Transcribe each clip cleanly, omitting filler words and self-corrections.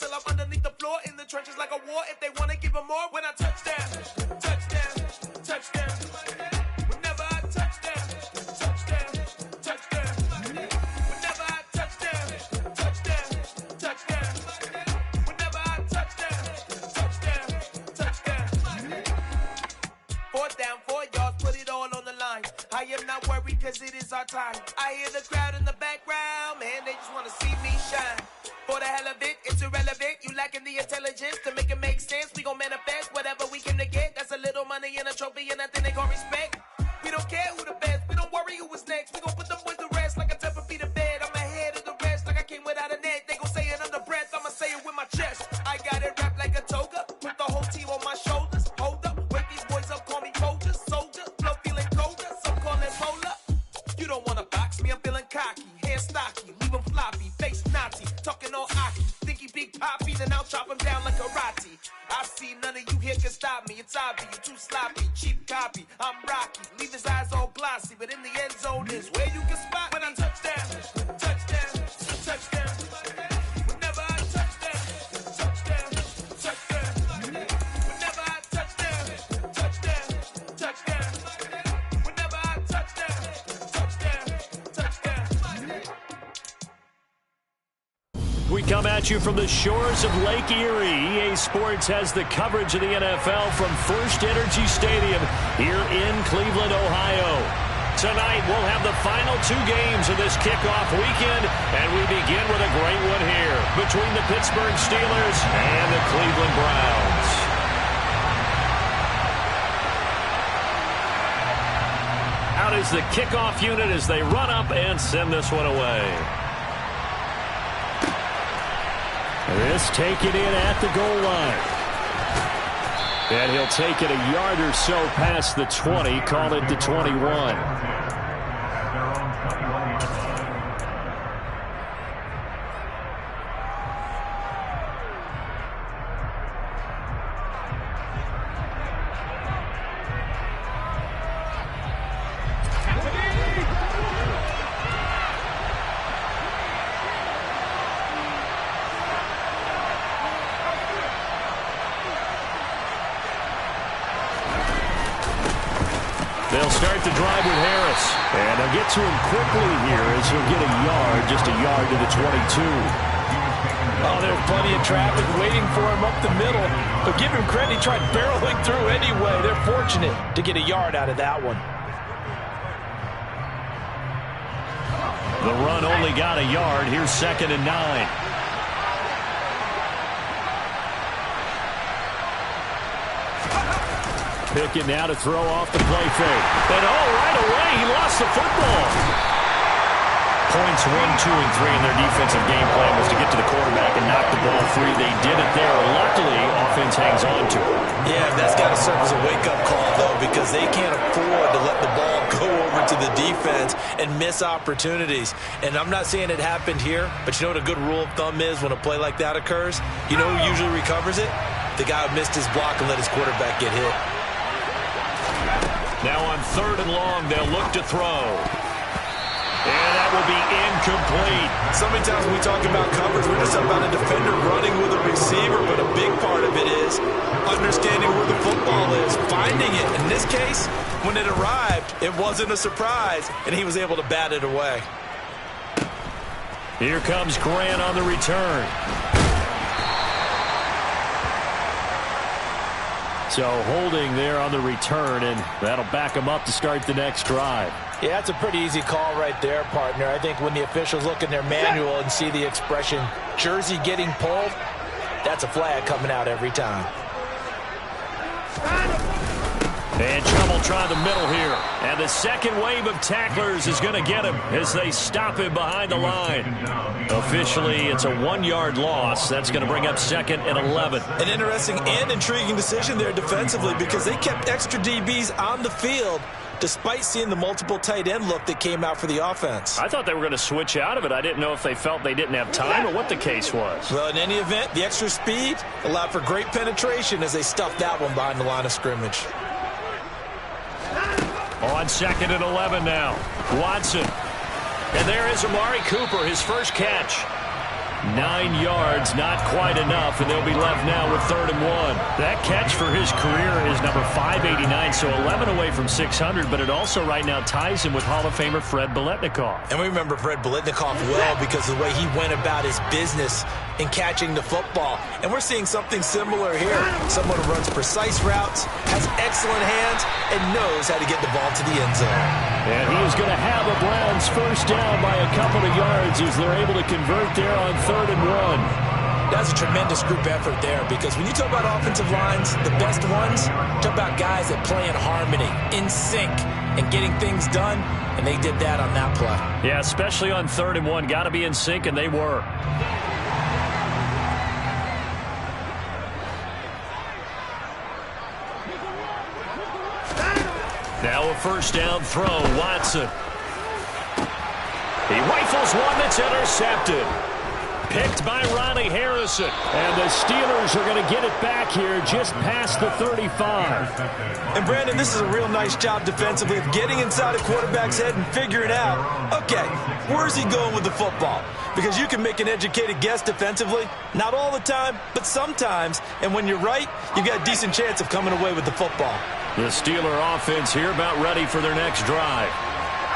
till I'm underneath the floor in the trenches like a war. If they want to give them more, when I touch down, touchdown, touchdown. Whenever I touch down, touchdown, touchdown. Whenever I touch down, touchdown, touchdown. Whenever I touch down, touchdown, touchdown. 4th down, 4 yards, put it all on the line. I am not worried cause it is our time. I hear the crowd in the background, man, they just want to see me shine. For the hell of it, it's irrelevant. You lacking the intelligence to make it make sense. We gon' manifest whatever we came to get. That's a little money and a trophy and nothing they gon' respect. We don't care who the best, we don't worry who is next. We gon' put them boys to rest like a 10 feet of bed. I'm ahead of the rest like I came without a net. They gon' say it under breath, I'ma say it with my chest. I got it wrapped like a toga, put the whole team on my shoulders. Hold up, wake these boys up, call me soldier, soldier. Flow feeling colder, some call it polar. You don't wanna box me, I'm feeling cocky. Hair stocky, leave him floppy, face Nazi. Talking all aki, think he big poppy, then I'll chop him down like karate. I see none of you here can stop me. It's obvious, you too sloppy, cheap copy. I'm Rocky, leave his eyes all glossy, but in the end zone is where you can spot when I touchdown, touchdown, touchdown. Whenever I touchdown, touchdown, touchdown. Whenever I touchdown, touchdown, touchdown. Whenever I touchdown, touchdown, touchdown. We come at you from the shores of Lake Erie. EA Sports has the coverage of the NFL from First Energy Stadium here in Cleveland, Ohio. Tonight, we'll have the final 2 games of this kickoff weekend, and we begin with a great one here between the Pittsburgh Steelers and the Cleveland Browns. Out is the kickoff unit as they run up and send this one away. This taken in at the goal line. And he'll take it a yard or so past the 20, call it the 21. They'll start the drive with Harris. And they'll get to him quickly here as he'll get a yard, just a yard to the 22. Oh, there's plenty of traffic waiting for him up the middle. But give him credit, he tried barreling through anyway. They're fortunate to get a yard out of that one. The run only got a yard. Here's 2nd and 9. Pickett now to throw off the play fake. And right away, he lost the football. Points 1, 2, and 3 in their defensive game plan was to get to the quarterback and knock the ball free. They did it there. Luckily, offense hangs on to it. Yeah, that's got to serve as a wake-up call, though, because they can't afford to let the ball go over to the defense and miss opportunities. And I'm not saying it happened here, but you know what a good rule of thumb is when a play like that occurs? You know who usually recovers it? The guy who missed his block and let his quarterback get hit. Now on 3rd and long, they'll look to throw. And that will be incomplete. So many times when we talk about coverage, we're just about a defender running with a receiver, but a big part of it is understanding where the football is, finding it. In this case, when it arrived, it wasn't a surprise, and he was able to bat it away. Here comes Grant on the return. So holding there on the return, and that'll back him up to start the next drive. Yeah, that's a pretty easy call right there, partner. I think when the officials look in their manual and see the expression, jersey getting pulled, that's a flag coming out every time. And trouble trying the middle here. And the second wave of tacklers is going to get him as they stop him behind the line. Officially, it's a 1-yard loss. That's going to bring up 2nd and 11. An interesting and intriguing decision there defensively because they kept extra DBs on the field despite seeing the multiple tight end look that came out for the offense. I thought they were going to switch out of it. I didn't know if they felt they didn't have time or what the case was. Well, in any event, the extra speed allowed for great penetration as they stuffed that one behind the line of scrimmage. On 2nd and 11 now. Watson. And there is Amari Cooper, his first catch. 9 yards, not quite enough, and they'll be left now with 3rd and 1. That catch for his career is number 589, so 11 away from 600, but it also right now ties him with Hall of Famer Fred Biletnikoff. And we remember Fred Biletnikoff well because of the way he went about his business in catching the football. And we're seeing something similar here. Someone who runs precise routes, has excellent hands, and knows how to get the ball to the end zone. And he is going to have a Browns first down by a couple of yards as they're able to convert there on 3rd and 1. That's a tremendous group effort there because when you talk about offensive lines, the best ones, talk about guys that play in harmony, in sync, and getting things done, and they did that on that play. Yeah, especially on 3rd and 1. Got to be in sync, and they were. Now a first down throw, Watson. He rifles one that's intercepted. Picked by Ronnie Harrison. And the Steelers are going to get it back here just past the 35. And Brandon, this is a real nice job defensively of getting inside a quarterback's head and figuring out, okay, where's he going with the football? Because you can make an educated guess defensively, not all the time, but sometimes. And when you're right, you've got a decent chance of coming away with the football. The Steeler offense here about ready for their next drive.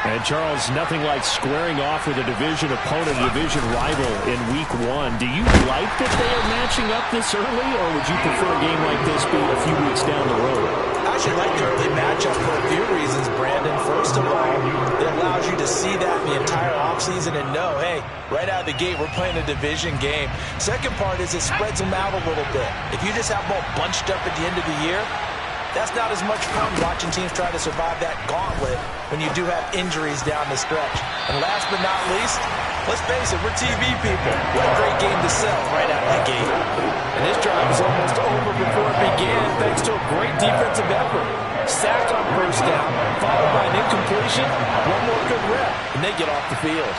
And, Charles, nothing like squaring off with a division opponent, a division rival in Week 1. Do you like that they are matching up this early, or would you prefer a game like this be a few weeks down the road? I actually like the early matchup for a few reasons, Brandon. First of all, it allows you to see that in the entire offseason and know, hey, right out of the gate, we're playing a division game. Second part is it spreads them out a little bit. If you just have them all bunched up at the end of the year, that's not as much fun watching teams try to survive that gauntlet when you do have injuries down the stretch. And last but not least, let's face it, we're TV people. What a great game to sell right out of the gate. And this drive was almost over before it began thanks to a great defensive effort. Sacked on first down, followed by an incompletion, one more good rep, and they get off the field.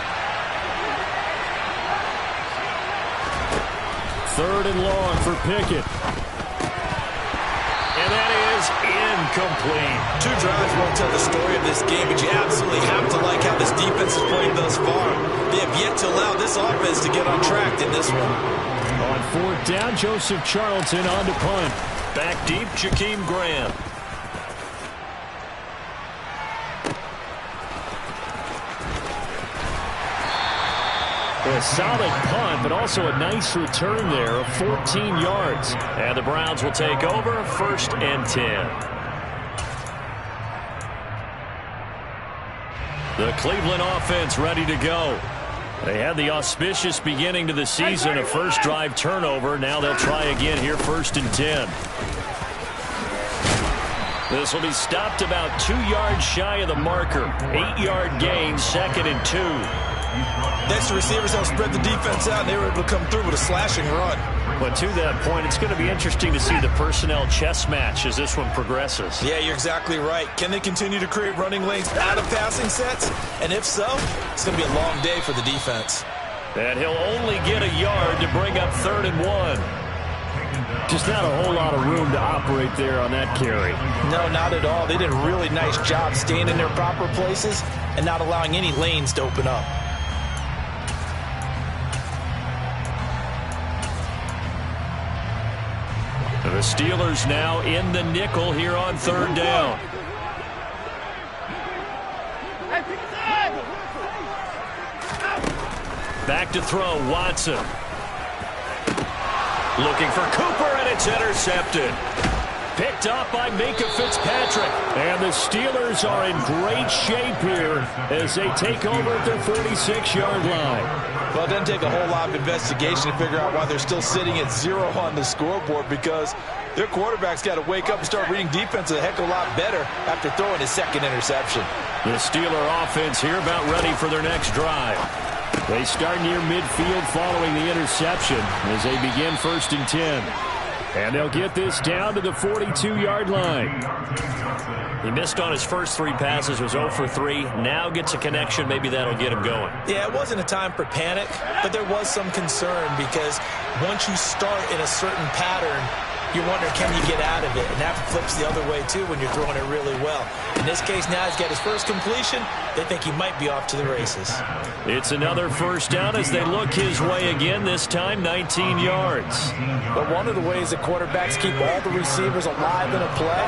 3rd and long for Pickett. And that is incomplete. 2 drives won't tell the story of this game, but you absolutely have to like how this defense is playing thus far. They have yet to allow this offense to get on track in this one. On 4th down, Joseph Charlton on to punt. Back deep, Jakeem Graham. A solid punt, but also a nice return there of 14 yards. And the Browns will take over 1st and 10. The Cleveland offense ready to go. They had the auspicious beginning to the season, a first drive turnover. Now they'll try again here, 1st and 10. This will be stopped about 2 yards shy of the marker. 8-yard gain, 2nd and 2. Next, the receivers helped spread the defense out, and they were able to come through with a slashing run. But to that point, it's going to be interesting to see the personnel chess match as this one progresses. Yeah, you're exactly right. Can they continue to create running lanes out of passing sets? And if so, it's going to be a long day for the defense. And he'll only get a yard to bring up 3rd and 1. Just not a whole lot of room to operate there on that carry. No, not at all. They did a really nice job staying in their proper places and not allowing any lanes to open up. The Steelers now in the nickel here on 3rd down. Back to throw, Watson. Looking for Cooper, and it's intercepted. Picked up by Minkah Fitzpatrick. And the Steelers are in great shape here as they take over at their 46-yard line. Well, it doesn't take a whole lot of investigation to figure out why they're still sitting at 0 on the scoreboard, because their quarterback's got to wake up and start reading defense a heck of a lot better after throwing his 2nd interception. The Steeler offense here about ready for their next drive. They start near midfield following the interception as they begin 1st and 10. And they'll get this down to the 42-yard line. He missed on his first 3 passes, was 0 for 3. Now gets a connection. Maybe that'll get him going. Yeah, it wasn't a time for panic, but there was some concern because once you start in a certain pattern, you're wondering, can you get out of it? And that flips the other way, too, when you're throwing it really well. In this case, now he's got his first completion. They think he might be off to the races. It's another first down as they look his way again, this time 19 yards. But one of the ways that quarterbacks keep all the receivers alive in a play,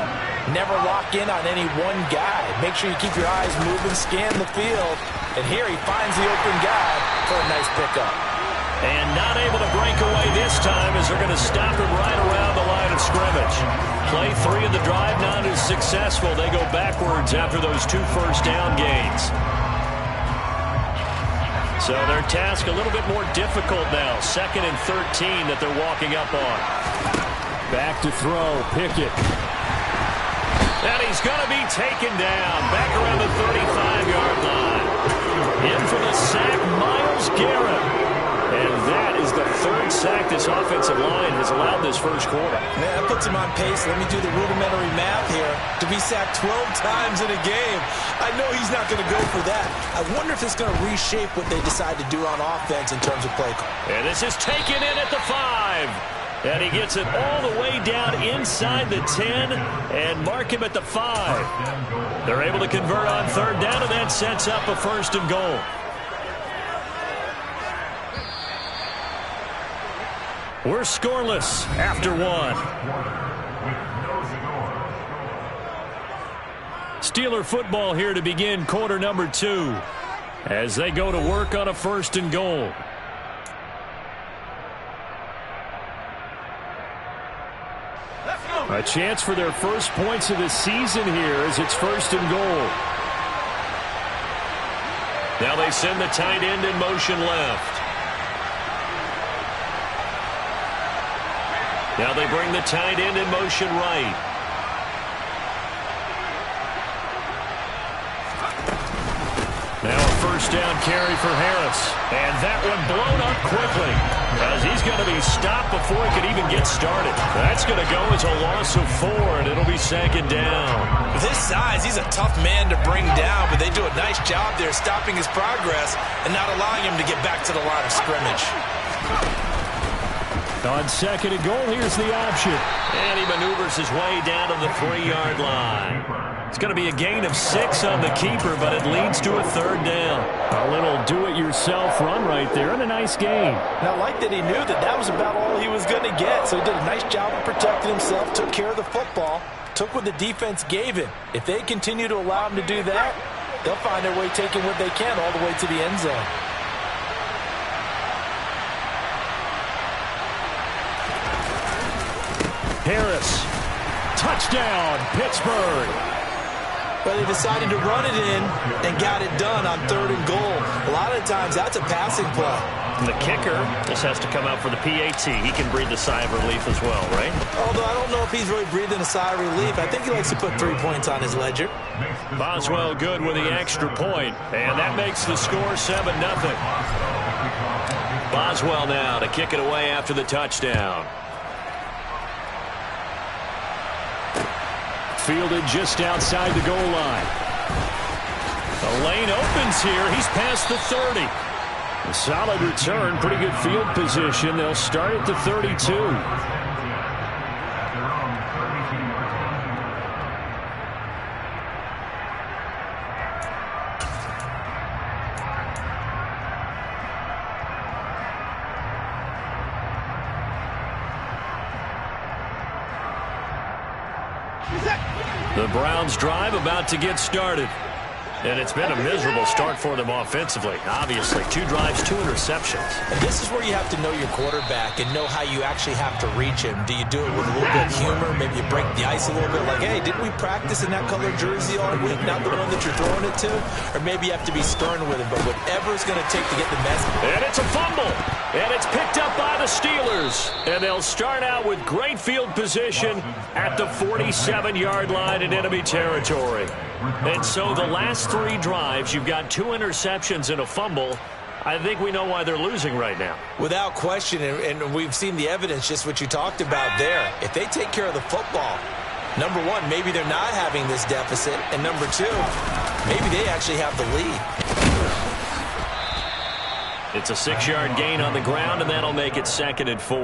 never lock in on any one guy. Make sure you keep your eyes moving, scan the field. And here he finds the open guy for a nice pickup. And not able to break away this time as they're going to stop him right around the line of scrimmage. Play 3 of the drive not as successful. They go backwards after those 2 first down gains. So their task a little bit more difficult now. 2nd and 13 that they're walking up on. Back to throw, Pickett. And he's going to be taken down. Back around the 35-yard line. In for the sack, Myles Garrett. And that is the 3rd sack this offensive line has allowed this first quarter. Man, that puts him on pace. Let me do the rudimentary math here. To be sacked 12 times in a game, I know he's not going to go for that. I wonder if it's going to reshape what they decide to do on offense in terms of play call. And this is taken in at the 5. And he gets it all the way down inside the 10 and mark him at the 5. They're able to convert on 3rd down, and that sets up a 1st and goal. We're scoreless after 1. Steeler football here to begin quarter number 2 as they go to work on a 1st and goal. A chance for their first points of the season here as it's 1st and goal. Now they send the tight end in motion left. Now they bring the tight end in motion right. Now a 1st down carry for Harris. And that one blown up quickly as he's going to be stopped before he could even get started. That's going to go as a loss of 4, and it'll be 2nd down. With his size, he's a tough man to bring down, but they do a nice job there stopping his progress and not allowing him to get back to the line of scrimmage. On 2nd and goal, here's the option. And he maneuvers his way down to the 3-yard line. It's going to be a gain of 6 on the keeper, but it leads to a 3rd down. A little do-it-yourself run right there and a nice gain. Now, I like that he knew that that was about all he was going to get, so he did a nice job of protecting himself, took care of the football, took what the defense gave him. If they continue to allow him to do that, they'll find their way taking what they can all the way to the end zone. Harris, touchdown, Pittsburgh. But they decided to run it in and got it done on 3rd and goal. A lot of times, that's a passing play. The kicker just has to come out for the PAT. He can breathe a sigh of relief as well, right? Although I don't know if he's really breathing a sigh of relief. I think he likes to put 3 points on his ledger. Boswell good with the extra point, and that makes the score 7-0. Boswell now to kick it away after the touchdown. Fielded just outside the goal line. The lane opens here. He's past the 30. A solid return, pretty good field position. They'll start at the 32. The Browns drive about to get started. And it's been a miserable start for them offensively. Obviously, 2 drives, 2 interceptions. And this is where you have to know your quarterback and know how you actually have to reach him. Do you do it with a little bit of humor? Maybe you break the ice a little bit like, hey, didn't we practice in that color jersey all week, not the one that you're throwing it to? Or maybe you have to be stern with him, but whatever it's going to take to get the message. And it's a fumble. And it's picked up by the Steelers. And they'll start out with great field position at the 47-yard line in enemy territory. And so the last 3 drives, you've got 2 interceptions and a fumble. I think we know why they're losing right now. Without question, and we've seen the evidence, just what you talked about there. If they take care of the football, number 1, maybe they're not having this deficit. And number 2, maybe they actually have the lead. It's a 6-yard gain on the ground, and that'll make it 2nd and 4.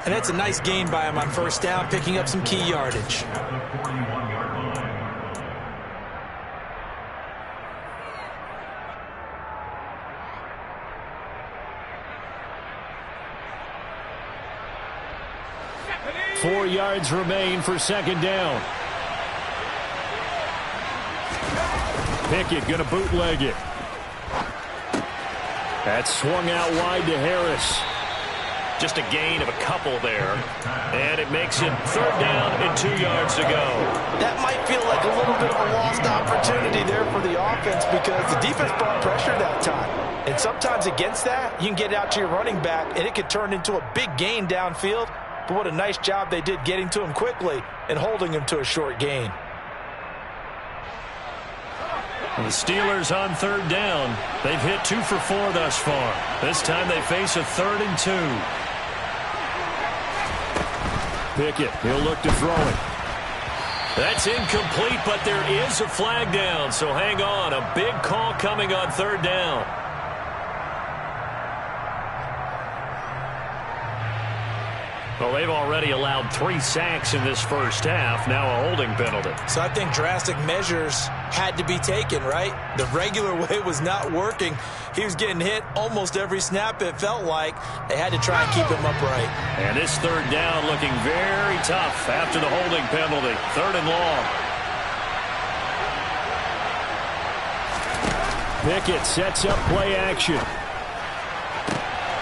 And that's a nice gain by him on first down, picking up some key yardage. Four yards remain for 2nd down. Pickett going to bootleg it. That's swung out wide to Harris. Just a gain of a couple there. And it makes it 3rd down and 2 yards to go. That might feel like a little bit of a lost opportunity there for the offense because the defense brought pressure that time. And sometimes against that, you can get out to your running back, and it could turn into a big gain downfield. But what a nice job they did getting to him quickly and holding him to a short gain. The Steelers on 3rd down. They've hit 2 for 4 thus far. This time they face a 3rd and 2. Pickett, he'll look to throw it. That's incomplete, but there is a flag down, so hang on. A big call coming on 3rd down. Well, they've already allowed 3 sacks in this first half. Now a holding penalty. So I think drastic measures had to be taken, right? The regular way was not working. He was getting hit almost every snap, it felt like. They had to try and keep him upright. And this 3rd down looking very tough after the holding penalty. 3rd and long. Pickett sets up play action.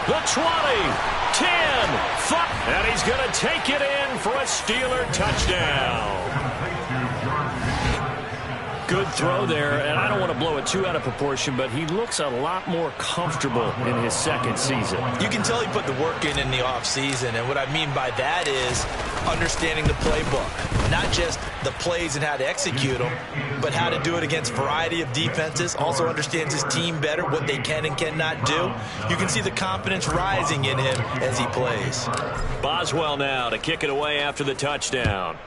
The 20. 10, 5, and he's going to take it in for a Steeler touchdown. Good throw there, and I don't want to blow it too out of proportion, but he looks a lot more comfortable in his 2nd season. You can tell he put the work in the offseason, and what I mean by that is understanding the playbook. Not just the plays and how to execute them, but how to do it against a variety of defenses. Also understands his team better, what they can and cannot do. You can see the confidence rising in him as he plays. Boswell now to kick it away after the touchdown.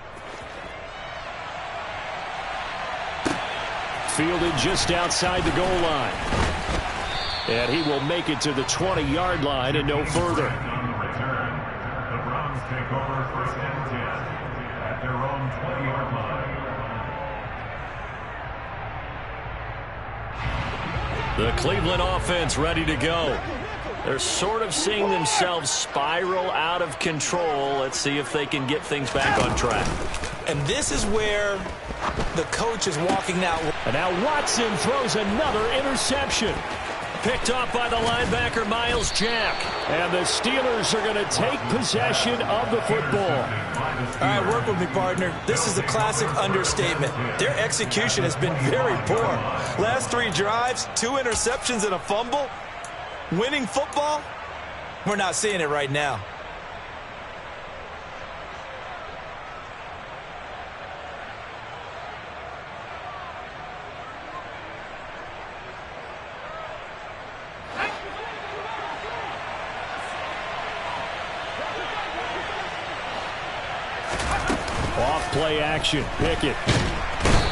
Fielded just outside the goal line. And he will make it to the 20-yard line and no further. The Browns take over 1st and 10 at their own 20-yard line. The Cleveland offense ready to go. They're sort of seeing themselves spiral out of control. Let's see if they can get things back on track. And this is where the coach is walking now. And now Watson throws another interception. Picked off by the linebacker, Miles Jack. And the Steelers are going to take possession of the football. All right, work with me, partner. This is a classic understatement. Their execution has been very poor. Last 3 drives, 2 interceptions and a fumble. Winning football? We're not seeing it right now. Off play action. Pickett.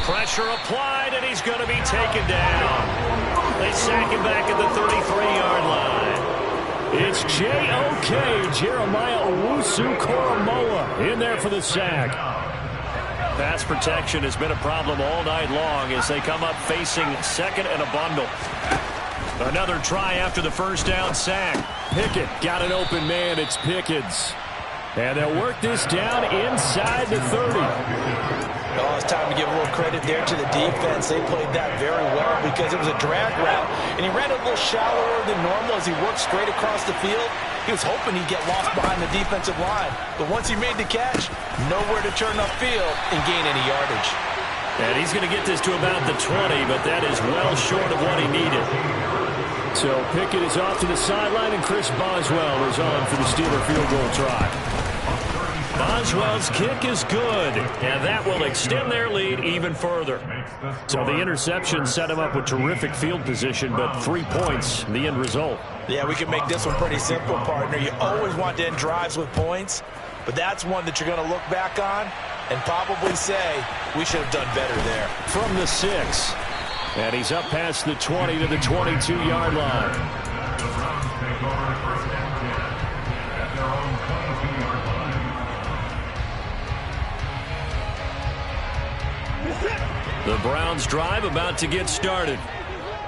Pressure applied, and he's going to be taken down. They sack him back at the 33-yard line. It's J.O.K. Jeremiah Owusu-Koramoah in there for the sack. Pass protection has been a problem all night long as they come up facing 2nd and a bundle. Another try after the first down sack. Pickett got an open man. It's Pickens. And they'll work this down inside the 30. Oh, it's time to give a little credit there to the defense. They played that very well because it was a drag route. And he ran a little shallower than normal as he worked straight across the field. He was hoping he'd get lost behind the defensive line. But once he made the catch, nowhere to turn upfield and gain any yardage. And he's going to get this to about the 20, but that is well short of what he needed. So Pickett is off to the sideline, and Chris Boswell is on for the Steeler field goal try. Boswell's kick is good, and that will extend their lead even further. So the interception set him up with terrific field position, but 3 points, the end result. Yeah, we can make this one pretty simple, partner. You always want to end drives with points, but that's one that you're going to look back on and probably say, we should have done better there. From the 6, and he's up past the 20 to the 22-yard line. The Browns drive about to get started.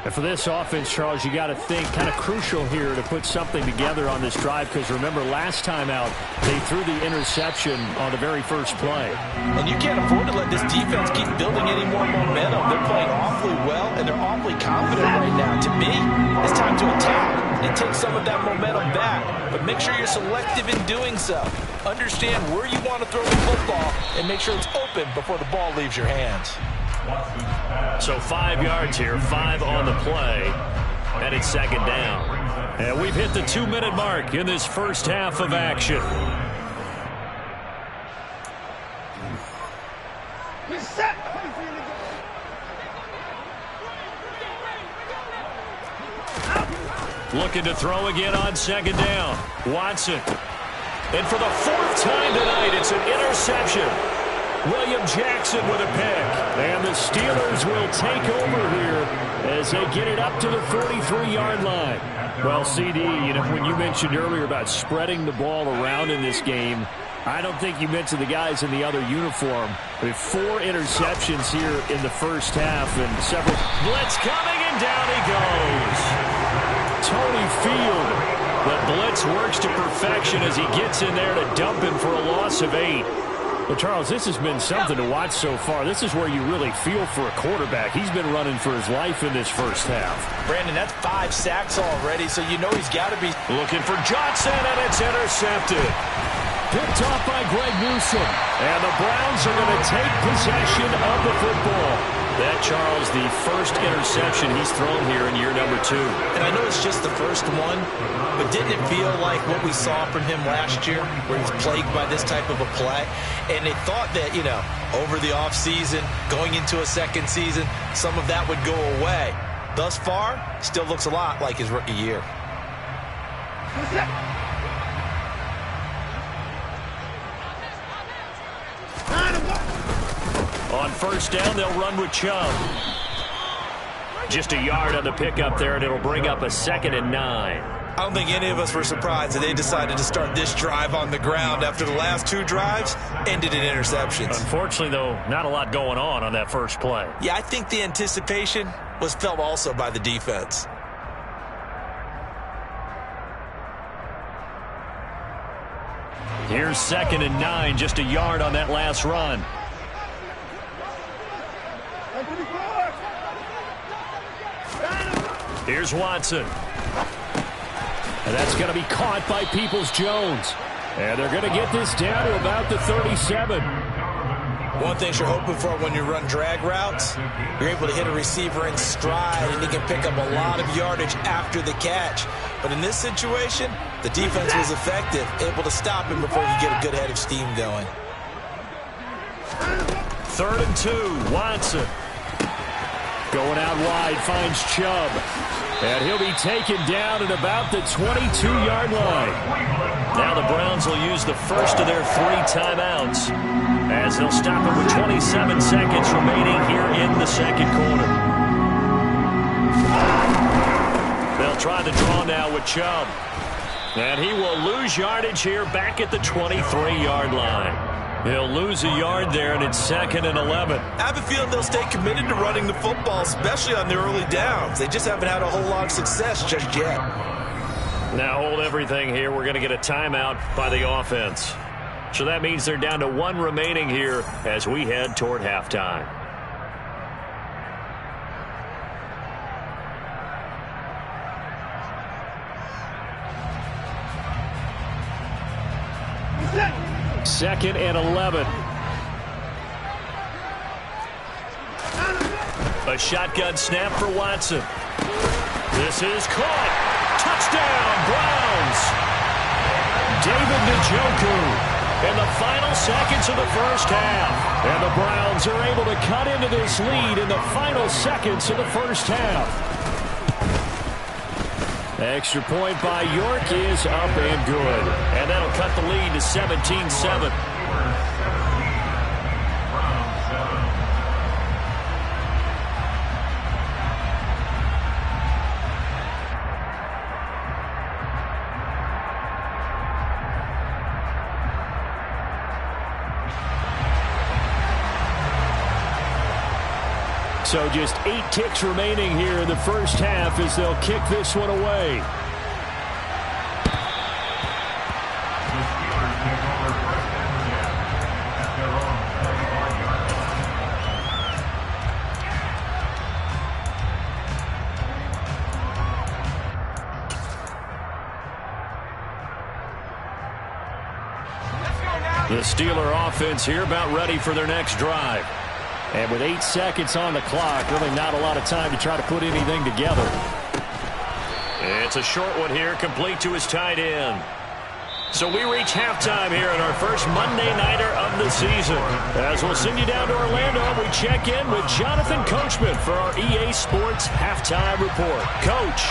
And for this offense, Charles, you got to think kind of crucial here to put something together on this drive, because remember last time out they threw the interception on the very first play. And you can't afford to let this defense keep building any more momentum. They're playing awfully well, and they're awfully confident right now. To me, it's time to attack and take some of that momentum back. But make sure you're selective in doing so. Understand where you want to throw the football and make sure it's open before the ball leaves your hands. So 5 yards here, 5 on the play, and it's second down. And we've hit the 2-minute mark in this first half of action. Looking to throw again on second down. Watson. And for the 4th time tonight, it's an interception. William Jackson with a pick. And the Steelers will take over here as they get it up to the 43-yard line. Well, CD, you know, when you mentioned earlier about spreading the ball around in this game, I don't think you mentioned the guys in the other uniform. We have 4 interceptions here in the first half and several. Blitz coming, and down he goes. Tony Field. The blitz works to perfection as he gets in there to dump him for a loss of 8. Well, Charles, this has been something to watch so far. This is where you really feel for a quarterback. He's been running for his life in this first half. Brandon, that's 5 sacks already, so you know he's got to be looking for Johnson, and it's intercepted. Picked off by Greg Newsome. And the Browns are going to take possession of the football. That, Charles, the first interception he's thrown here in year number 2. And I know it's just the first one, but didn't it feel like what we saw from him last year, where he's plagued by this type of a play? And they thought that, you know, over the offseason, going into a second season, some of that would go away. Thus far, still looks a lot like his rookie year. On first down, they'll run with Chubb. Just a yard on the pickup there, and it'll bring up a 2nd and 9. I don't think any of us were surprised that they decided to start this drive on the ground after the last 2 drives ended in interceptions. Unfortunately, though, not a lot going on that first play. Yeah, I think the anticipation was felt also by the defense. Here's 2nd and 9, just a yard on that last run. Here's Watson. And that's going to be caught by Peoples-Jones. And they're going to get this down to about the 37. One thing you're hoping for when you run drag routes, you're able to hit a receiver in stride, and he can pick up a lot of yardage after the catch. But in this situation, the defense was effective, able to stop him before he get a good head of steam going. 3rd and 2, Watson. Going out wide, finds Chubb. And he'll be taken down at about the 22-yard line. Now the Browns will use the first of their 3 timeouts as they'll stop it with 27 seconds remaining here in the second quarter. They'll try the draw now with Chubb. And he will lose yardage here back at the 23-yard line. He'll lose a yard there, and it's 2nd and 11. I have a feeling they'll stay committed to running the football, especially on the early downs. They just haven't had a whole lot of success just yet. Now hold everything here. We're going to get a timeout by the offense. So that means they're down to 1 remaining here as we head toward halftime. Second and 11. A shotgun snap for Watson. This is caught. Touchdown, Browns. David Njoku in the final seconds of the first half. And the Browns are able to cut into this lead in the final seconds of the first half. Extra point by York is up and good. And that'll cut the lead to 17-7. So just 8 ticks remaining here in the first half as they'll kick this one away. The Steelers take over first and 10 at their own 34-yard line. The Steeler offense here about ready for their next drive. And with 8 seconds on the clock, really not a lot of time to try to put anything together. It's a short one here, complete to his tight end. So we reach halftime here in our first Monday Nighter of the season. As we'll send you down to Orlando, we check in with Jonathan Coachman for our EA Sports Halftime Report. Coach.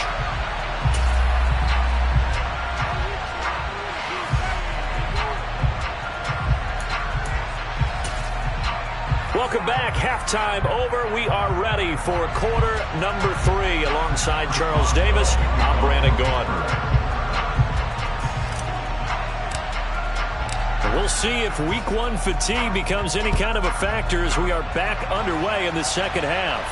Welcome back. Halftime over. We are ready for quarter number 3. Alongside Charles Davis, I'm Brandon Gaudin. We'll see if week 1 fatigue becomes any kind of a factor as we are back underway in the second half.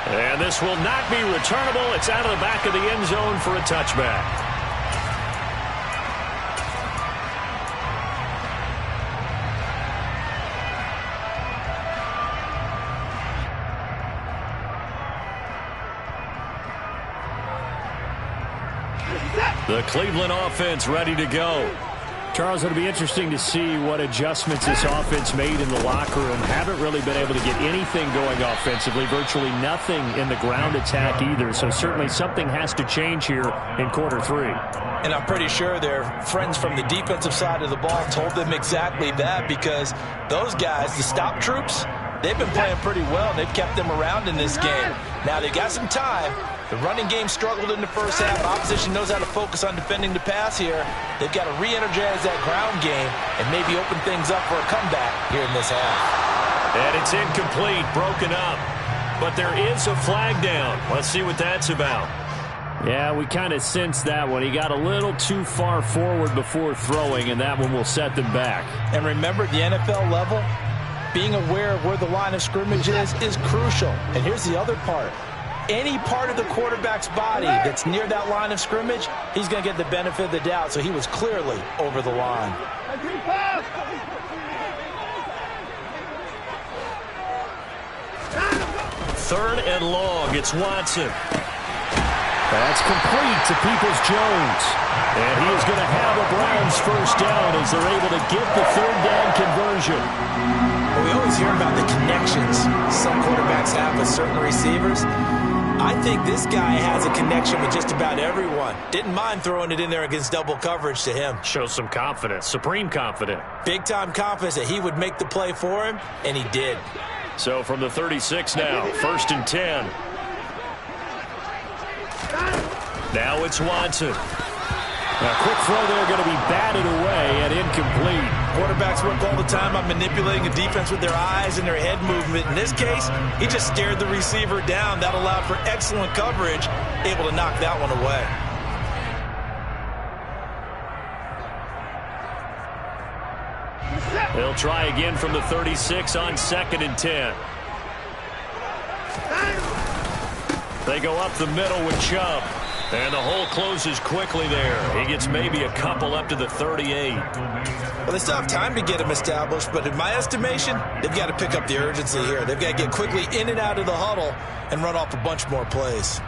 And this will not be returnable. It's out of the back of the end zone for a touchback. The Cleveland offense ready to go. Charles, it'll be interesting to see what adjustments this offense made in the locker room. Haven't really been able to get anything going offensively, virtually nothing in the ground attack either. So certainly something has to change here in quarter 3. And I'm pretty sure their friends from the defensive side of the ball told them exactly that, because those guys, the stop troops, they've been playing pretty well. They've kept them around in this game. Now they got some time. The running game struggled in the first half. Opposition knows how to focus on defending the pass here. They've got to re-energize that ground game and maybe open things up for a comeback here in this half. And it's incomplete, broken up. But there is a flag down. Let's see what that's about. Yeah, we kind of sensed that one. He got a little too far forward before throwing, and that one will set them back. And remember, at the NFL level, being aware of where the line of scrimmage is crucial. And here's the other part. Any part of the quarterback's body that's near that line of scrimmage, he's going to get the benefit of the doubt. So he was clearly over the line. Third and long. It's Watson. That's complete to Peoples-Jones. And he is going to have a Browns first down as they're able to get the third down conversion. Well, we always hear about the connections some quarterbacks have with certain receivers. I think this guy has a connection with just about everyone. Didn't mind throwing it in there against double coverage to him. Shows some confidence, supreme confidence. Big-time confidence that he would make the play for him, and he did. So from the 36 now, first and 10. Now it's Watson. A quick throw there going to be batted away and incomplete. Quarterbacks work all the time on manipulating a defense with their eyes and their head movement. In this case, he just stared the receiver down. That allowed for excellent coverage, able to knock that one away. They'll try again from the 36 on second and 10. They go up the middle with Chubb. And the hole closes quickly there. He gets maybe a couple up to the 38. Well, they still have time to get him established, but in my estimation, they've got to pick up the urgency here. They've got to get quickly in and out of the huddle and run off a bunch more plays.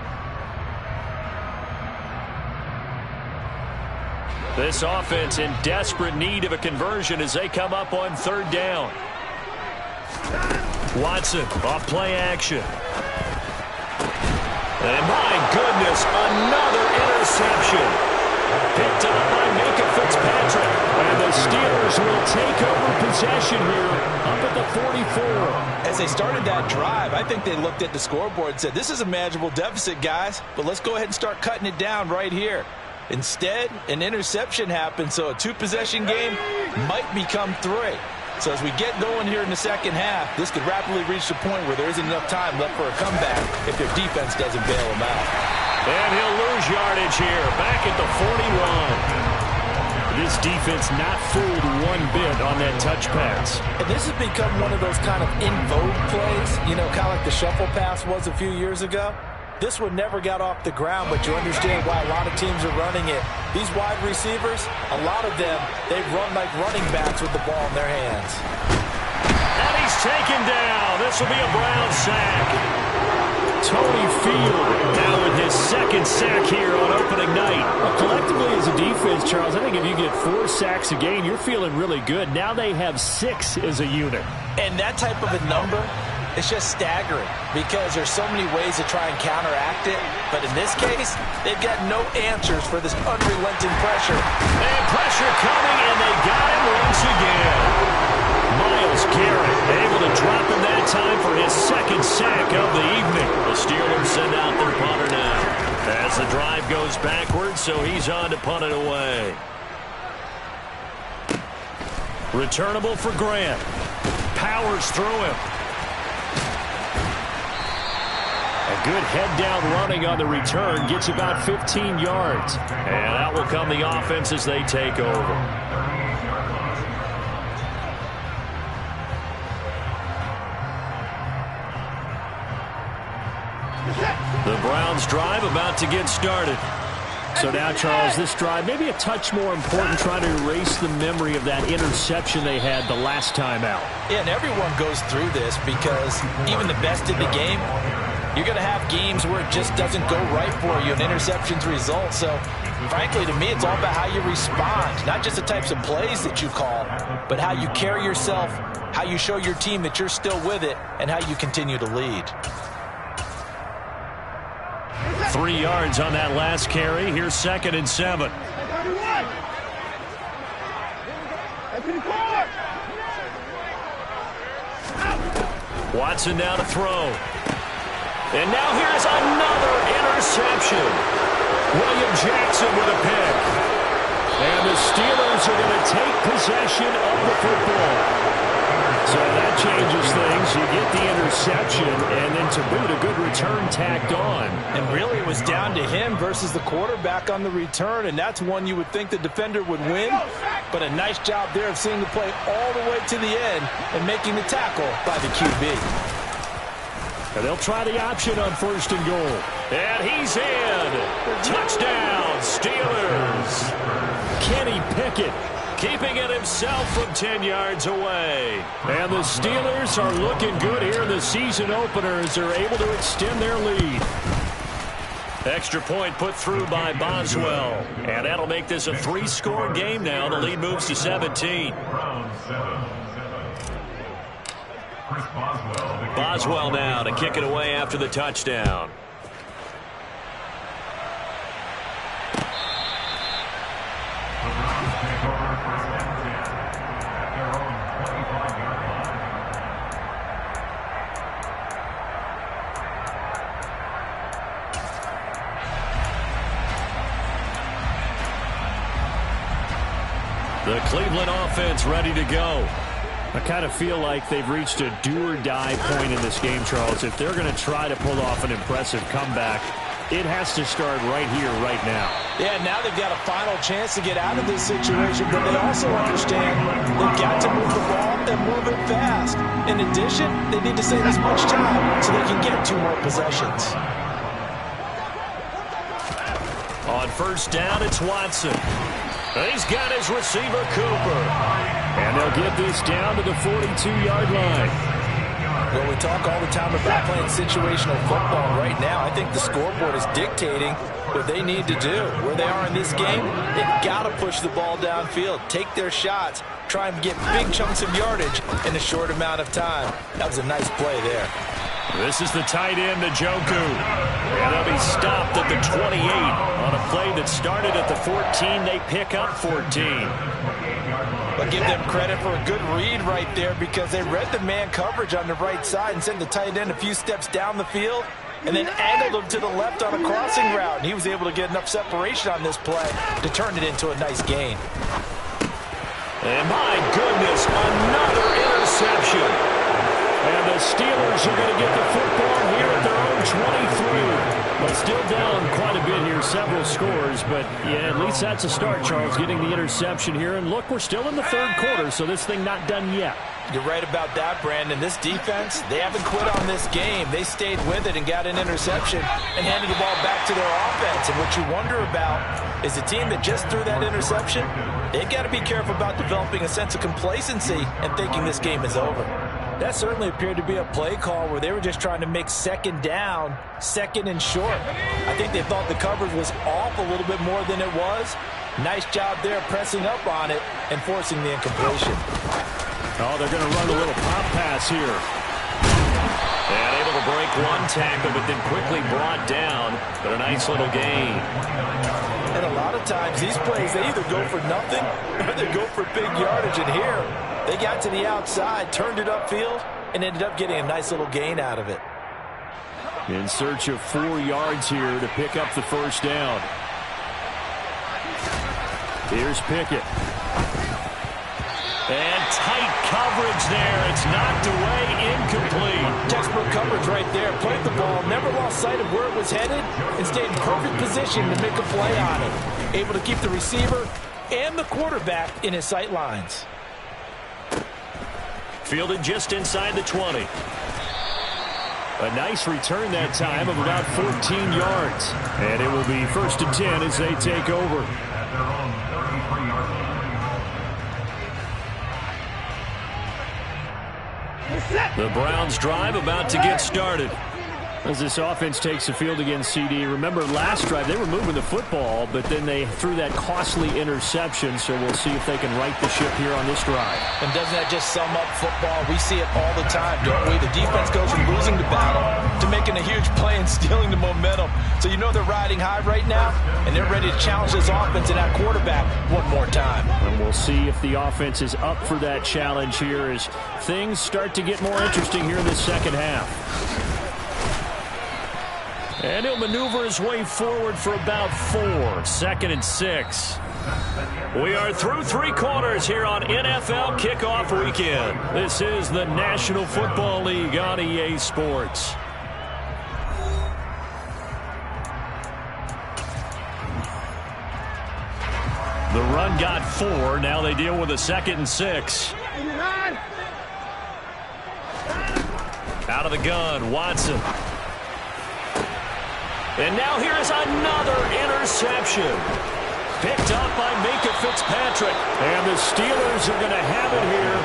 This offense in desperate need of a conversion as they come up on third down. Watson off play action. And my goodness, another interception. Picked up by Minka Fitzpatrick. And the Steelers will take over possession here up at the 44. As they started that drive, I think they looked at the scoreboard and said, this is a manageable deficit, guys, but let's go ahead and start cutting it down right here. Instead, an interception happened, so a two-possession game might become 3. So as we get going here in the second half, this could rapidly reach the point where there isn't enough time left for a comeback if their defense doesn't bail them out. And he'll lose yardage here, back at the 41. This defense not fooled one bit on that touch pass. And this has become one of those kind of in vogue plays, you know, kind of like the shuffle pass was a few years ago. This one never got off the ground, but you understand why a lot of teams are running it. These wide receivers, a lot of them, they run like running backs with the ball in their hands. And he's taken down. This will be a Brown sack. Tony Field now with his second sack here on opening night. Well, collectively as a defense, Charles, I think if you get 4 sacks a game, you're feeling really good. Now they have 6 as a unit. And that type of a number, it's just staggering because there's so many ways to try and counteract it. But in this case, they've got no answers for this unrelenting pressure. And pressure coming, and they got him once again. Myles Garrett able to drop him that time for his second sack of the evening. The Steelers send out their punter now as the drive goes backwards, so he's on to punt it away. Returnable for Grant. Powers through him. A good head-down running on the return. Gets about 15 yards. And out will come the offense as they take over. The Browns drive about to get started. So now, Charles, this drive maybe a touch more important, trying to erase the memory of that interception they had the last time out. Yeah, and everyone goes through this because even the best in the game, you're going to have games where it just doesn't go right for you and interceptions result. So, frankly, to me, it's all about how you respond, not just the types of plays that you call, but how you carry yourself, how you show your team that you're still with it, and how you continue to lead. 3 yards on that last carry. Here's 2nd and 7. Watson now to throw. And now here's another interception. William Jackson with a pick. And the Steelers are going to take possession of the football. So that changes things. You get the interception, and then to boot, a good return tacked on. And really, it was down to him versus the quarterback on the return, and that's one you would think the defender would win. But a nice job there of seeing the play all the way to the end and making the tackle by the QB. And they'll try the option on 1st and goal. And he's in. Touchdown, Steelers. Kenny Pickett keeping it himself from 10 yards away. And the Steelers are looking good here in the season opener as they're able to extend their lead. Extra point put through by Boswell. And that'll make this a 3-score game now. The lead moves to 17. Boswell now to kick it away after the touchdown. The Cleveland offense ready to go. I kind of feel like they've reached a do-or-die point in this game, Charles. If they're going to try to pull off an impressive comeback, it has to start right here, right now. Yeah, now they've got a final chance to get out of this situation, but they also understand they've got to move the ball and move it fast. In addition, they need to save as much time so they can get 2 more possessions. On 1st down, it's Watson. He's got his receiver, Cooper. And they'll get this down to the 42-yard line. Well, we talk all the time about playing situational football. Right now, I think the scoreboard is dictating what they need to do. Where they are in this game, they've got to push the ball downfield, take their shots, try and get big chunks of yardage in a short amount of time. That was a nice play there. This is the tight end, Njoku. And they'll be stopped at the 28 on a play that started at the 14. They pick up 14. I'll give them credit for a good read right there because they read the man coverage on the right side and sent the tight end a few steps down the field and then angled him to the left on a crossing route. And he was able to get enough separation on this play to turn it into a nice gain. And my goodness, another interception. And the Steelers are going to get the football here at their own Well, still down quite a bit here, several scores, but yeah, at least that's a start, Charles, getting the interception here. And look, we're still in the third quarter, so this thing not done yet. You're right about that, Brandon. This defense, they haven't quit on this game. They stayed with it and got an interception and handed the ball back to their offense. And what you wonder about is the team that just threw that interception, they've got to be careful about developing a sense of complacency and thinking this game is over. That certainly appeared to be a play call where they were just trying to make second down, second and short. I think they thought the coverage was off a little bit more than it was. Nice job there pressing up on it and forcing the incompletion. Oh, they're going to run a little pop pass here. And able to break one tackle, but then quickly brought down. But a nice little gain. And a lot of times these plays, they either go for nothing or they go for big yardage. And here, they got to the outside, turned it upfield, and ended up getting a nice little gain out of it. In search of 4 yards here to pick up the first down. Here's Pickett. And tight coverage there. It's knocked away, incomplete. Textbook coverage right there. Played the ball, never lost sight of where it was headed, and stayed in perfect position to make a play on it. Able to keep the receiver and the quarterback in his sight lines. Fielded just inside the 20. A nice return that time of about 14 yards. And it will be 1st and 10 as they take over. At their own 33-yard line. The Browns drive about to get started. As this offense takes the field against CD, remember last drive they were moving the football, but then they threw that costly interception, so we'll see if they can right the ship here on this drive. And doesn't that just sum up football? We see it all the time, don't we? The defense goes from losing the battle to making a huge play and stealing the momentum. So you know they're riding high right now, and they're ready to challenge this offense and that quarterback one more time. And we'll see if the offense is up for that challenge here as things start to get more interesting here in the second half. And he'll maneuver his way forward for about 4. 2nd and 6. We are through 3 quarters here on NFL Kickoff Weekend. This is the National Football League on EA Sports. The run got 4. Now they deal with a 2nd and 6. Out of the gun, Watson. And now here is another interception. Picked up by Minka Fitzpatrick. And the Steelers are going to have it here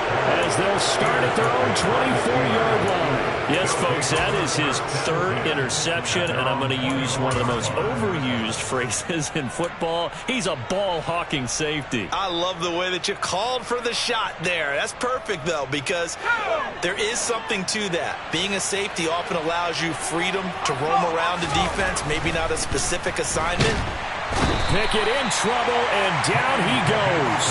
as they'll start at their own 24-yard line. Yes, folks, that is his 3rd interception, and I'm going to use one of the most overused phrases in football. He's a ball-hawking safety. I love the way that you called for the shot there. That's perfect, though, because there is something to that. Being a safety often allows you freedom to roam around the defense, maybe not a specific assignment. Pickett in trouble, and down he goes.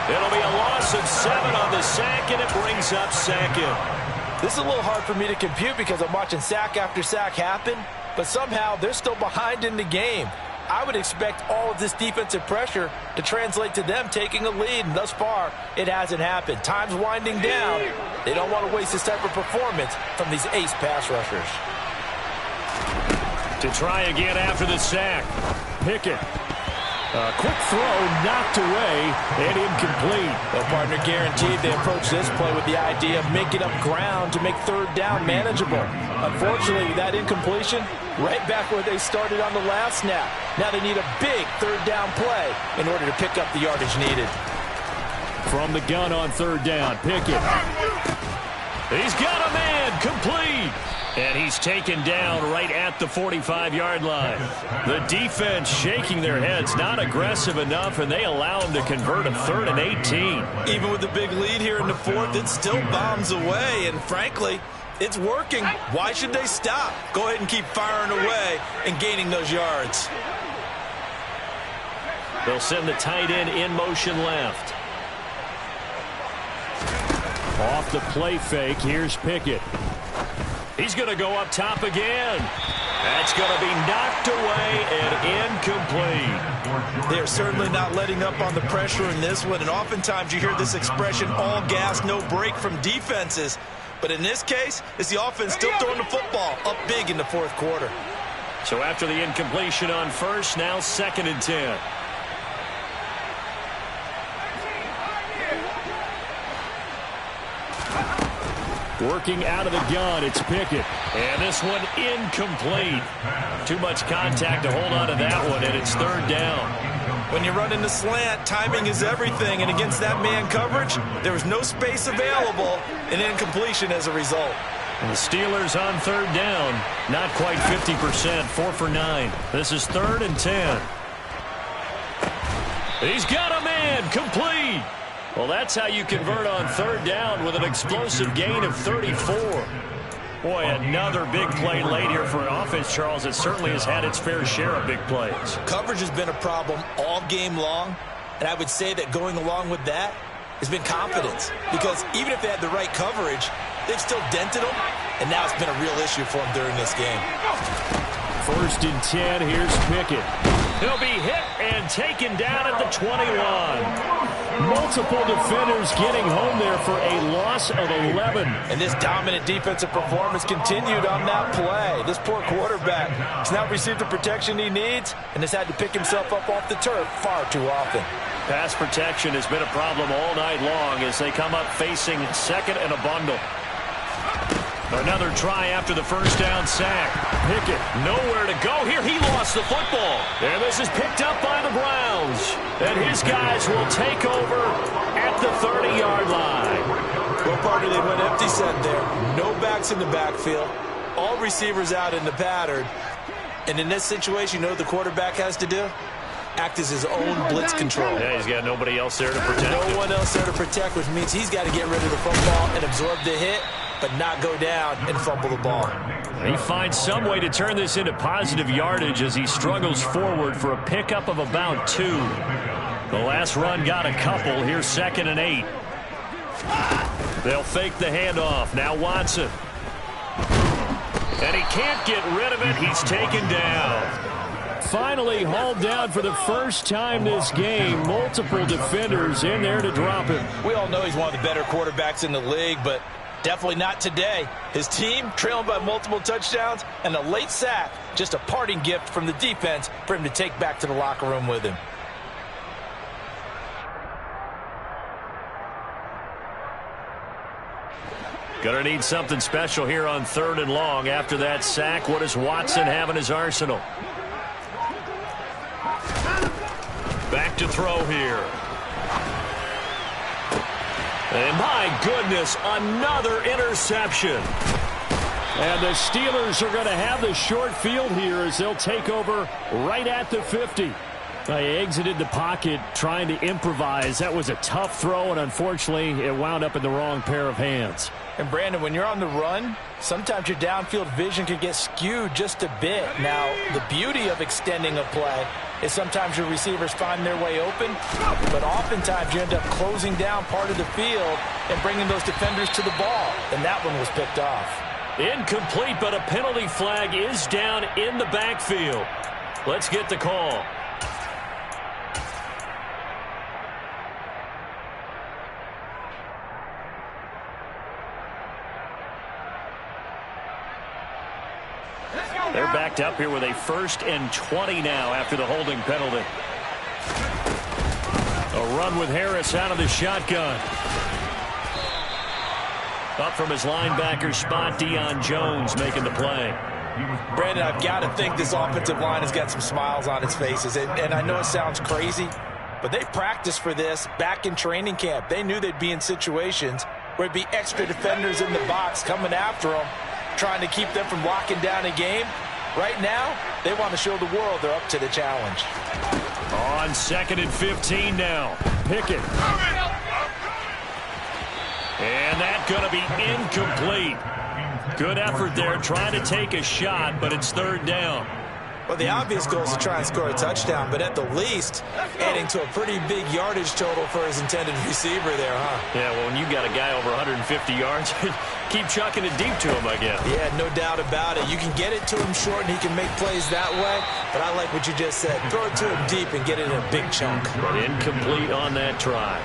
It'll be a loss of 7 on the sack, and it brings up 2nd. This is a little hard for me to compute because I'm watching sack after sack happen, but somehow they're still behind in the game. I would expect all of this defensive pressure to translate to them taking a lead, and thus far, it hasn't happened. Time's winding down. They don't want to waste this type of performance from these ace pass rushers. To try again after the sack. Pickett. A quick throw knocked away and incomplete. Well, partner, guaranteed they approach this play with the idea of making up ground to make 3rd down manageable. Unfortunately, that incompletion, right back where they started on the last snap. Now they need a big 3rd down play in order to pick up the yardage needed. From the gun on 3rd down, Pickett. He's got a man, complete. And he's taken down right at the 45-yard line. The defense shaking their heads, not aggressive enough, and they allow him to convert a 3rd and 18. Even with the big lead here in the 4th, it still bombs away, and frankly, it's working. Why should they stop? Go ahead and keep firing away and gaining those yards. They'll send the tight end in motion left. Off the play fake, here's Pickett. He's going to go up top again. That's going to be knocked away and incomplete. They're certainly not letting up on the pressure in this one, and oftentimes you hear this expression, all gas, no break from defenses. But in this case, it's the offense still throwing the football up big in the fourth quarter. So after the incompletion on first, now 2nd and 10. Working out of the gun, it's Pickett. And this one incomplete. Too much contact to hold on to that one, and it's 3rd down. When you run in the slant, timing is everything, and against that man coverage, there was no space available, and incompletion as a result. And the Steelers on 3rd down, not quite 50%, 4 for 9. This is 3rd and 10. He's got a man, complete. Well, that's how you convert on 3rd down with an explosive gain of 34. Boy, another big play late here for an offense, Charles. It certainly has had its fair share of big plays. Coverage has been a problem all game long, and I would say that going along with that has been confidence. Because even if they had the right coverage, they've still dented them, and now it's been a real issue for them during this game. 1st and 10, here's Pickett. He'll be hit and taken down at the 21. Multiple defenders getting home there for a loss of 11. And this dominant defensive performance continued on that play. This poor quarterback has now received the protection he needs and has had to pick himself up off the turf far too often. Pass protection has been a problem all night long as they come up facing 2nd and a bundle. Another try after the 1st down sack. Pickett, nowhere to go here. He lost the football. And this is picked up by the Browns. And his guys will take over at the 30-yard line. Well, partner, they went empty set there. No backs in the backfield. All receivers out in the pattern. And in this situation, you know what the quarterback has to do? Act as his own blitz control. Yeah, he's got nobody else there to protect him. No one else there to protect, which means he's got to get rid of the football and absorb the hit, but not go down and fumble the ball. He finds some way to turn this into positive yardage as he struggles forward for a pickup of about 2. The last run got a couple. Here's 2nd and 8. They'll fake the handoff. Now Watson. And he can't get rid of it. He's taken down. Finally hauled down for the first time this game. Multiple defenders in there to drop him. We all know he's one of the better quarterbacks in the league, but definitely not today. His team trailing by multiple touchdowns and a late sack. Just a parting gift from the defense for him to take back to the locker room with him. Gonna need something special here on 3rd and long. After that sack, what does Watson have in his arsenal? Back to throw here. And my goodness, another interception. And the Steelers are going to have the short field here as they'll take over right at the 50. They exited the pocket trying to improvise. That was a tough throw, and unfortunately, it wound up in the wrong pair of hands. And Brandon, when you're on the run, sometimes your downfield vision can get skewed just a bit. Now, the beauty of extending a play is sometimes your receivers find their way open, but oftentimes you end up closing down part of the field and bringing those defenders to the ball, and that one was picked off. Incomplete, but a penalty flag is down in the backfield. Let's get the call. They're backed up here with a 1st and 20 now after the holding penalty. A run with Harris out of the shotgun. Up from his linebacker spot, Deion Jones making the play. Brandon, I've got to think this offensive line has got some smiles on its faces. And I know it sounds crazy, but they practiced for this back in training camp. They knew they'd be in situations where it'd be extra defenders in the box coming after them, trying to keep them from locking down a game. Right now, they want to show the world they're up to the challenge. On 2nd and 15 now. Pickett. And that's going to be incomplete. Good effort there, trying to take a shot, but it's 3rd down. Well, the obvious goal is to try and score a touchdown, but at the least, adding to a pretty big yardage total for his intended receiver there, huh? Yeah, well, when you got a guy over 150 yards, keep chucking it deep to him, I guess. Yeah, no doubt about it. You can get it to him short, and he can make plays that way. But I like what you just said. Throw it to him deep and get it in a big chunk. Incomplete on that try.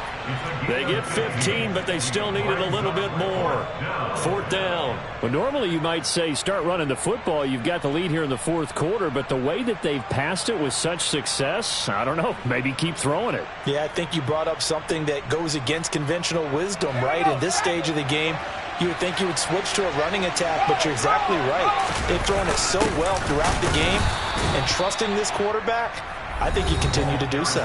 They get 15, but they still needed a little bit more. 4th down. Well, normally you might say start running the football. You've got the lead here in the 4th quarter, but the way that they've passed it with such success, I don't know, maybe keep throwing it. Yeah, I think you brought up something that goes against conventional wisdom, right? In this stage of the game, you would think you would switch to a running attack, but you're exactly right. They've thrown it so well throughout the game, and trusting this quarterback, I think you continue to do so.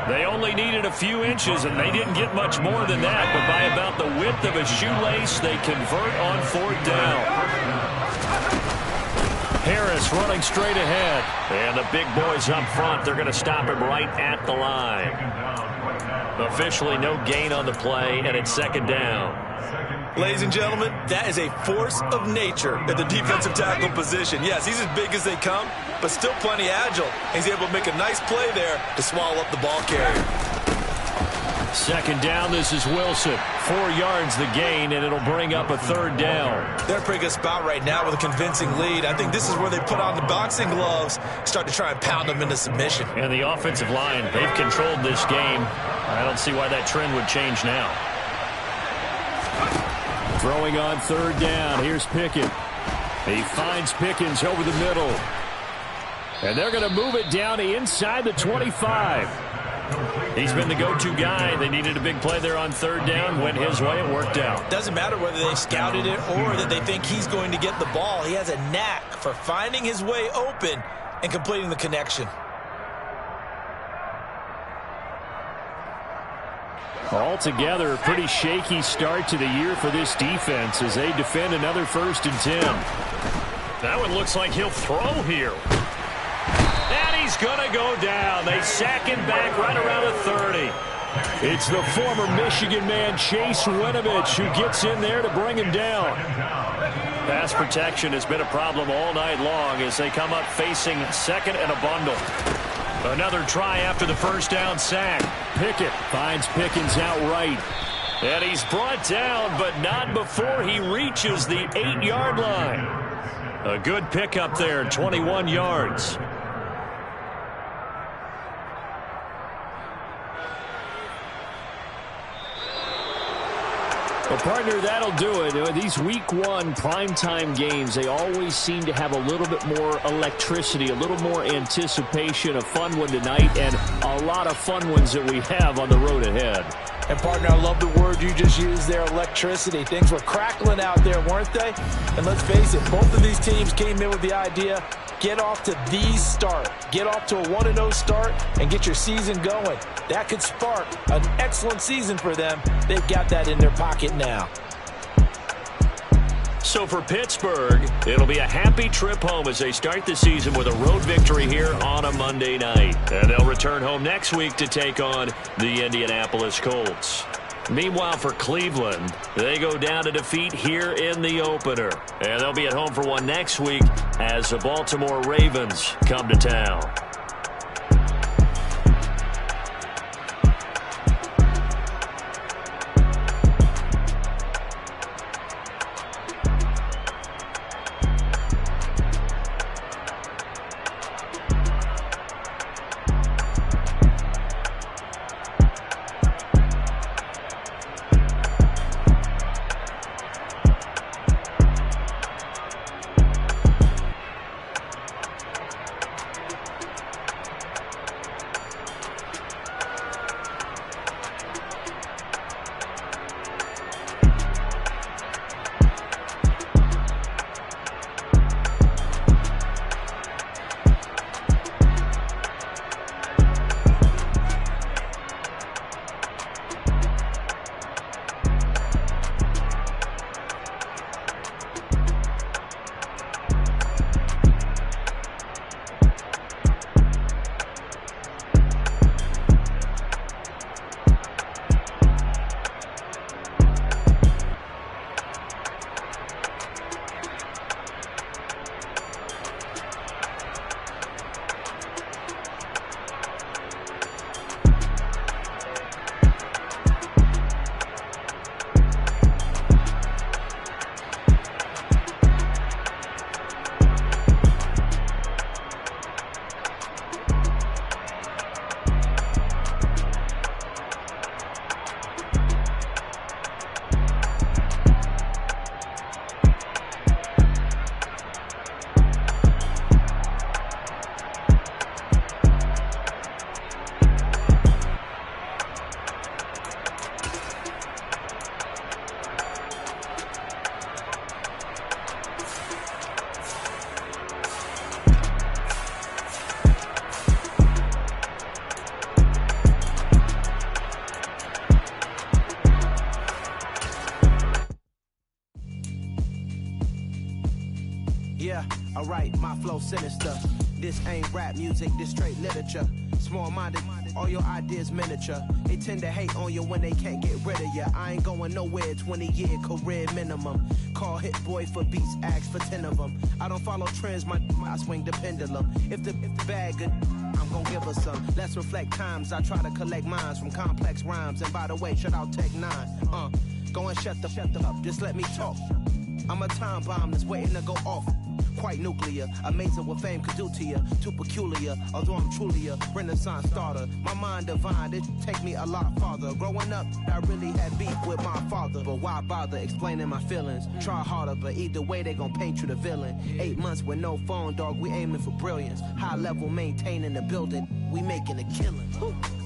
They only needed a few inches, and they didn't get much more than that. But by about the width of a shoelace, they convert on 4th down. Harris running straight ahead. And the big boys up front, they're going to stop him right at the line. Officially no gain on the play, and it's 2nd down. Ladies and gentlemen, that is a force of nature at the defensive tackle position. Yes, he's as big as they come, but still plenty agile. He's able to make a nice play there to swallow up the ball carrier. 2nd down, this is Wilson. 4 yards the gain, and it'll bring up a 3rd down. They're in a pretty good spot right now with a convincing lead. I think this is where they put on the boxing gloves, start to try and pound them into submission. And the offensive line, they've controlled this game. I don't see why that trend would change now. Throwing on 3rd down. Here's Pickett. He finds Pickens over the middle. And they're going to move it down inside the 25. He's been the go-to guy. They needed a big play there on 3rd down. Went his way. It worked out. Doesn't matter whether they scouted it or that they think he's going to get the ball. He has a knack for finding his way open and completing the connection. Altogether, a pretty shaky start to the year for this defense as they defend another 1st and 10. That one looks like he'll throw here. And he's going to go down. They sack him back right around the 30. It's the former Michigan man, Chase Winovich, who gets in there to bring him down. Pass protection has been a problem all night long as they come up facing 2nd and a bundle. Another try after the 1st down sack. Pickett finds Pickens outright. And he's brought down, but not before he reaches the 8-yard line. A good pickup there, 21 yards. Well, partner, that'll do it. These Week 1 primetime games, they always seem to have a little bit more electricity, a little more anticipation. A fun one tonight, and a lot of fun ones that we have on the road ahead. And, partner, I love the word you just used there, electricity. Things were crackling out there, weren't they? And let's face it, both of these teams came in with the idea, get off to the start. Get off to a 1-0 start and get your season going. That could spark an excellent season for them. They've got that in their pocket now. So for Pittsburgh, it'll be a happy trip home as they start the season with a road victory here on a Monday night. And they'll return home next week to take on the Indianapolis Colts. Meanwhile, for Cleveland, they go down to defeat here in the opener. And they'll be at home for one next week as the Baltimore Ravens come to town. Yeah, alright, my flow sinister. This ain't rap music, this straight literature. Small-minded, all your ideas miniature. They tend to hate on you when they can't get rid of you. I ain't going nowhere, 20-year career minimum. Call Hit Boy for beats, ask for 10 of them. I don't follow trends, I swing the pendulum. If the bag good, I'm gon' give her some. Let's reflect times, I try to collect minds from complex rhymes. And by the way, shout out Tech 9. Go and shut the up, just let me talk. I'm a time bomb that's waiting to go off. Quite nuclear, amazing what fame could do to you. Too peculiar, although I'm truly a renaissance starter. My mind divine, it take me a lot farther. Growing up, I really had beef with my father. But why bother explaining my feelings? Try harder, but either way they gon' paint you the villain. 8 months with no phone, dog, we aiming for brilliance. High level maintaining the building, we making a killing.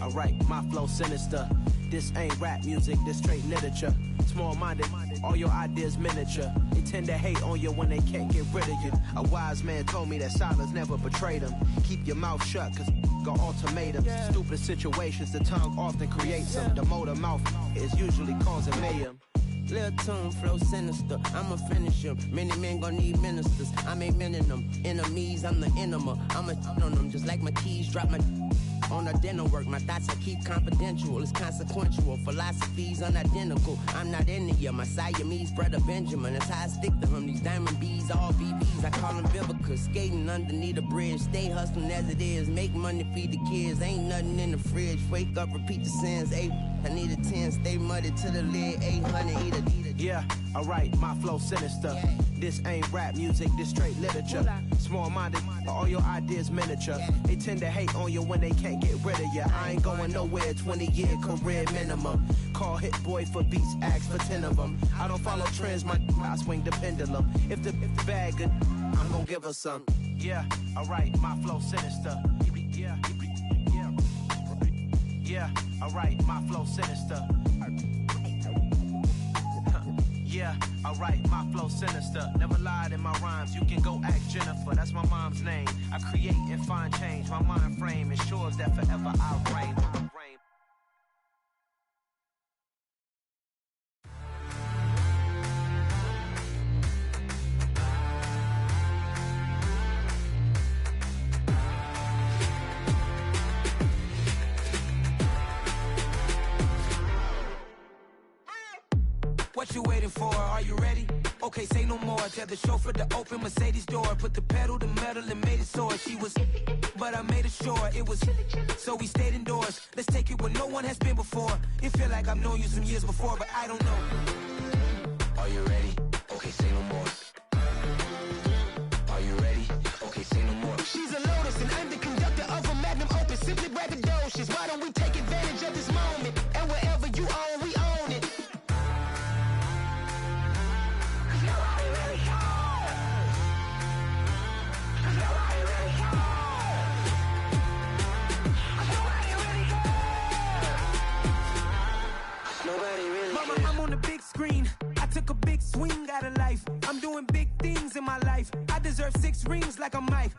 Alright, my flow sinister. This ain't rap music, this straight literature. Small-minded, all your ideas miniature. They tend to hate on you when they can't get rid of you. A wise man told me that silence never betrayed him. Keep your mouth shut, cause got ultimatums. Stupid situations, the tongue often creates them. The motor mouth is usually causing mayhem. Lil' tune, flow sinister, I'ma finish him. Many men gon' need ministers, I'm aiming them. Enemies, I'm the enema. I'ma on them, just like my keys, drop my on the dinner work. My thoughts I keep confidential, it's consequential. Philosophies unidentical, I'm not into you. My Siamese brother Benjamin, that's how I stick to him. These diamond bees, all BBs, I call them Vivica. Skating underneath the bridge, stay hustling as it is. Make money, feed the kids, ain't nothing in the fridge. Wake up, repeat the sins, I need a 10, stay muddy to the lid, 800, eat it. Yeah, alright, my flow sinister. This ain't rap music, this straight literature. Small-minded, all your ideas miniature. They tend to hate on you when they can't get rid of you. I ain't going nowhere, 20-year career minimum. Call Hit Boy for beats, ask for 10 of them. I don't follow trends, I swing the pendulum. If the bag good, I'm gon' give her some. Yeah, alright, my flow sinister. Yeah, alright, my flow sinister. Yeah, alright, my flow sinister. Never lied in my rhymes, you can go ask Jennifer. That's my mom's name. I create and find change. My mind frame ensures that forever I reign. What you waiting for? Are you ready? Okay, say no more. Tell the chauffeur to open Mercedes door. Put the pedal to metal and made it soar. She was, but I made it sure it was. So we stayed indoors. Let's take it where no one has been before. It feel like I've known you some years before, but I don't know. Are you ready? Okay, say no more. Are you ready? Okay, say no more. She's a Lotus and I'm the conductor of a magnum opus. Simply braggadocious. Why don't we take advantage of this moment? And wherever you own, we own it. Screen. I took a big swing out of life. I'm doing big things in my life. I deserve 6 rings like a Mike.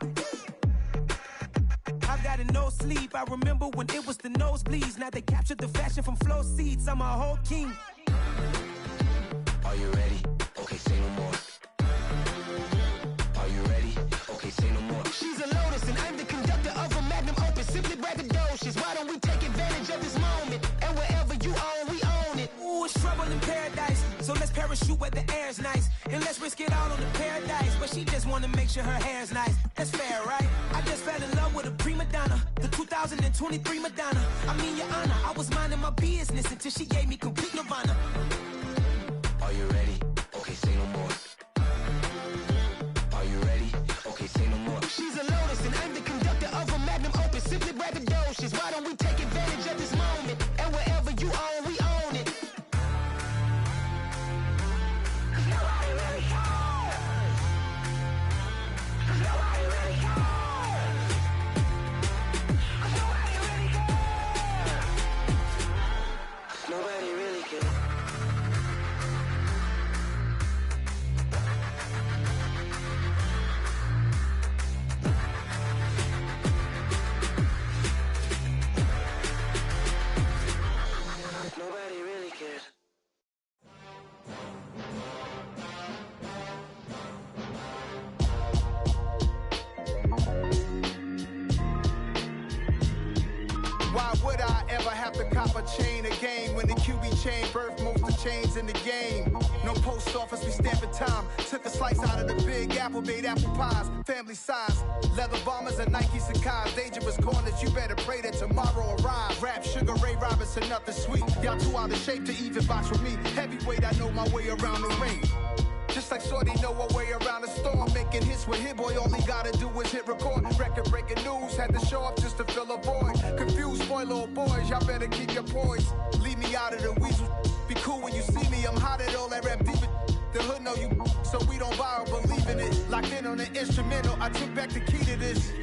I've got no sleep. I remember when it was the nosebleeds. Now they captured the fashion from flow seats. I'm a whole king. Are you ready? Okay, say no more. Are you ready? Okay, say no more. She's a Lotus and I'm the conductor of a magnum opus. Simply braggadocious. Why don't we take advantage of this moment? And wherever you own, we own it. Ooh, it's trouble in paradise. So let's parachute where the air's nice. And let's risk it all on the paradise. But she just wanna make sure her hair's nice. That's fair, right? I just fell in love with a prima donna. The 2023 Madonna. I mean, your honor, I was minding my business until she gave me complete nirvana. Are you ready? Okay, say no more. Are you ready? Okay, say no more. She's a Lotus and I'm the conductor of a magnum opus. Simply braggadocious. Why don't we take advantage of this moment? And wherever you own, we own it. Nobody really cares. chain of game. When the QB chain birthed most of the chains in the game. No post office, we stamping time. Took a slice out of the big apple, made apple pies. Family size, leather bombers and Nike Sacai's. Dangerous corners, you better pray that tomorrow arrives. Rap, Sugar Ray Robinson, nothing sweet. Y'all too out of shape to even box with me. Heavyweight, I know my way around the ring. Just like Shorty know her way around the storm. Making hits with Hit Boy, all he gotta do is hit record. Record breaking news, had to show up just to fill a void. Confused boy, little boys, y'all better keep your poise. Leave me out of the weasel. Be cool when you see me, I'm hot at all that rap deep. The hood know you, so we don't borrow, believe in it. Locked in on the instrumental, I took back the key to this.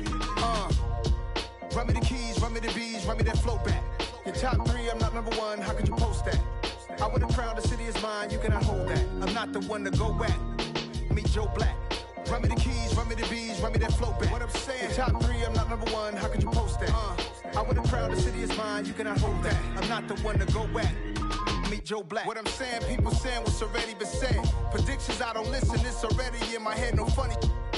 Run me the keys, run me the bees, run me that flow back. Your top 3, I'm not number 1, how could you post that? I would have crowned the city is mine, you cannot hold that. I'm not the one to go back. Meet Joe Black. Run me the keys, run me the bees, run me that flow back. What I'm saying, your top 3, I'm not number 1, how could you post that? I would have crowned the city is mine, you cannot hold that. I'm not the one to go back. Meet Joe Black. What I'm saying, people saying what's already been said. Predictions, I don't listen, it's already in my head, no funny.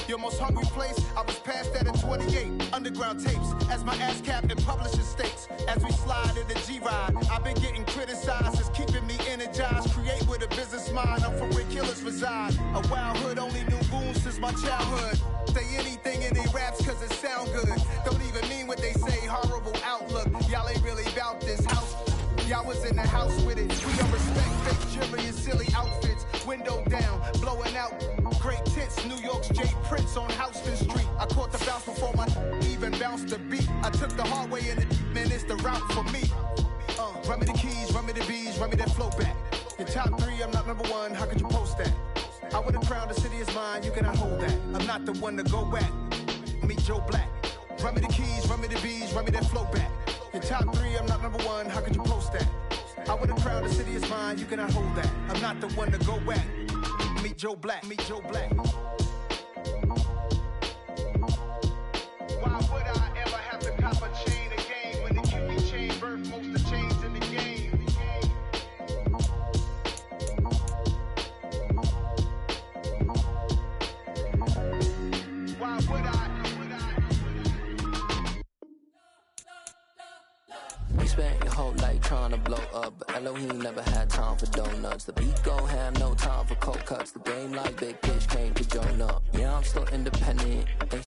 Your most hungry place, I was past that at 28. Underground tapes, as my ass cap in publishing states. As we slide in the G-Ride, I've been getting criticized, it's keeping me energized. Create with a business mind, I'm from where killers reside. A wild hood, only knew goons since my childhood. Say anything in they raps cause it sound good. Don't even mean what they say, horrible outlook. Y'all ain't really about this house. Y'all was in the house with it. We don't respect fake jewelry and silly outfits. Window down, blowing out. Great tits, New York's J. Prince on Houston Street. I caught the bounce before my even bounced the beat. I took the hard way in it, man, it's the route for me. Run me the keys, run me the bees, run me that flow back. Your top 3, I'm not number 1, how could you post that? I would have crowned the city is mine, you cannot hold that. I'm not the one to go back. Meet Joe Black. Run me the keys, run me the bees, run me that flow back. Your top 3, I'm not number 1, how could you post that? I would have crowned the city is mine, you cannot hold that. I'm not the one to go back. Meet Joe Black, meet Joe Black. Why would I ever have to cop a chain again when the QB chain birthed most of the chains in the game? Why would I? You spent your whole life trying to blow up, but Elohim never had time for donuts. The beat go ham, no time for cold cuts. The game like Big Fish came to join up. Yeah, I'm still independent. They